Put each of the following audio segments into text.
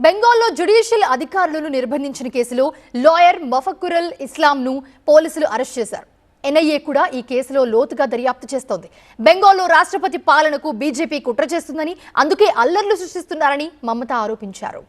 బెంగాల్లో జ్యుడిషియల్ అధికారులను నిర్బంధించిన కేసులో లాయర్ మఫక్కురుల్ ఇస్లాంను పోలీసులు అరెస్ట్ చేశారు. ఎన్ఐఏ కూడా ఈ కేసులో లోతుగా దర్యాప్తు చేస్తోంది. బెంగాల్లో రాష్ట్రపతి పాలనకు బీజేపీ కుట్ర చేస్తుందని, అందుకే అల్లర్లు సృష్టిస్తున్నారని మమతా ఆరోపించారు.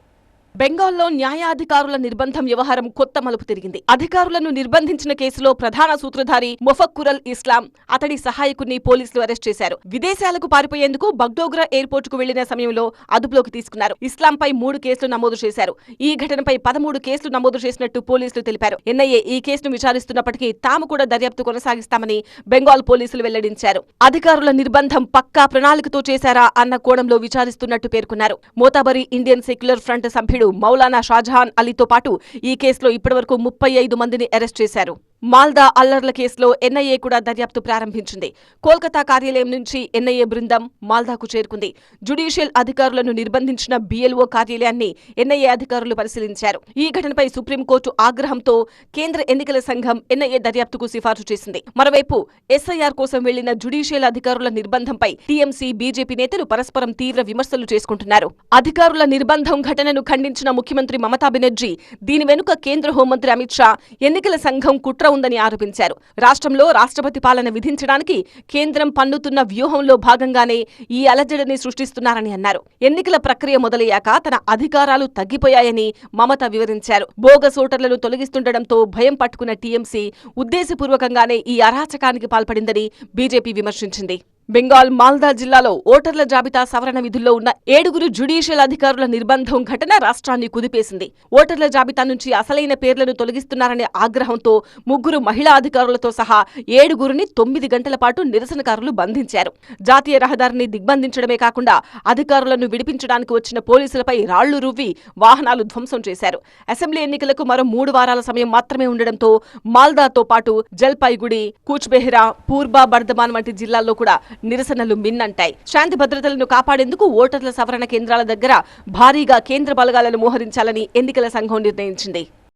బెంగాల్లో న్యాయాధికారుల నిర్బంధం వ్యవహారం కొత్త మలుపు తిరిగింది. అధికారులను నిర్బంధించిన కేసులో ప్రధాన సూత్రధారి మఫక్కురుల్ ఇస్లాం, అతడి సహాయకుడిని పోలీసులు అరెస్ట్ చేశారు. విదేశాలకు పారిపోయేందుకు బగ్డోగ్రా ఎయిర్పోర్ట్ కు వెళ్లిన సమయంలో అదుపులోకి తీసుకున్నారు. ఇస్లాంపై 3 కేసులు నమోదు చేశారు. ఈ ఘటనపై 13 కేసులు నమోదు చేసినట్టు పోలీసులు తెలిపారు. ఎన్ఐఏ ఈ కేసును విచారిస్తున్నప్పటికీ తాము కూడా దర్యాప్తు కొనసాగిస్తామని బెంగాల్ పోలీసులు వెల్లడించారు. అధికారుల నిర్బంధం పక్కా ప్రణాళికతో చేశారా అన్న కోణంలో విచారిస్తున్నట్టు పేర్కొన్నారు. మోతాబరి ఇండియన్ సెక్యులర్ ఫ్రంట్ సభ్యుడు మౌలానా షాజహాన్ అలీతో పాటు ఈ కేసులో ఇప్పటివరకు 35 మందిని అరెస్ట్ చేశారు. మాల్దా అల్లర్ల కేసులో ఎన్ఐఏ కూడా దర్యాప్తు ప్రారంభించింది. కోల్కతా కార్యాలయం నుంచి ఎన్ఐఏ బృందం మాల్దాకు చేరుకుంది. జ్యుడిషియల్ అధికారులను నిర్బంధించిన బీఎల్ఓ కార్యాలయాన్ని ఎన్ఐఏ అధికారులు పరిశీలించారు. ఈ ఘటనపై సుప్రీంకోర్టు ఆగ్రహంతో కేంద్ర ఎన్నికల సంఘం ఎన్ఐఏ దర్యాప్తుకు సిఫార్సు చేసింది. మరోవైపు ఎస్ఐఆర్ కోసం వెళ్లిన జ్యుడిషియల్ అధికారుల నిర్బంధంపై టీఎంసీ, బీజేపీ నేతలు పరస్పరం తీవ్ర విమర్శలు చేసుకుంటున్నారు. అధికారుల నిర్బంధం ఘటనను ఖండించిన ముఖ్యమంత్రి మమతా బెనర్జీ దీని వెనుక కేంద్ర హోంమంత్రి అమిత్ షా, ఎన్నికల సంఘం కుట్ర ఉందని ఆరోపించారు. రాష్ట్రంలో రాష్ట్రపతి పాలన విధించడానికి కేంద్రం పన్నుతున్న వ్యూహంలో భాగంగానే ఈ అలజడిని సృష్టిస్తున్నారని అన్నారు. ఎన్నికల ప్రక్రియ మొదలయ్యాక తన అధికారాలు తగ్గిపోయాయని మమత వివరించారు. బోగస్ ఓటర్లను తొలగిస్తుండటంతో భయం పట్టుకున్న టీఎంసీ ఉద్దేశపూర్వకంగానే ఈ అరాచకానికి పాల్పడిందని బీజేపీ విమర్శించింది. బెంగాల్ మాల్దా జిల్లాలో ఓటర్ల జాబితా సవరణ విధుల్లో ఉన్న 7 జ్యుడిషియల్ అధికారుల నిర్బంధం ఘటన రాష్ట్రాన్ని కుదిపేసింది. ఓటర్ల జాబితా నుంచి అసలైన పేర్లను తొలగిస్తున్నారనే ఆగ్రహంతో 3 మహిళా అధికారులతో సహా 7 9 గంటల పాటు నిరసనకారులు బంధించారు. జాతీయ రహదారిని దిగ్బంధించడమే కాకుండా అధికారులను విడిపించడానికి వచ్చిన పోలీసులపై రాళ్లు రువ్వి వాహనాలు ధ్వంసం చేశారు. అసెంబ్లీ ఎన్నికలకు మరో 3 వారాల సమయం మాత్రమే ఉండడంతో మాల్దాతో పాటు జల్పైగుడి, కూచ్బెహ్రా, పూర్బా బర్ధమాన్ వంటి జిల్లాల్లో కూడా నిరసనలు మిన్నంటాయి. శాంతి భద్రతలను కాపాడేందుకు ఓటర్ల సవరణ కేంద్రాల దగ్గర భారీగా కేంద్ర బలగాలను మోహరించాలని ఎన్నికల సంఘం నిర్ణయించింది.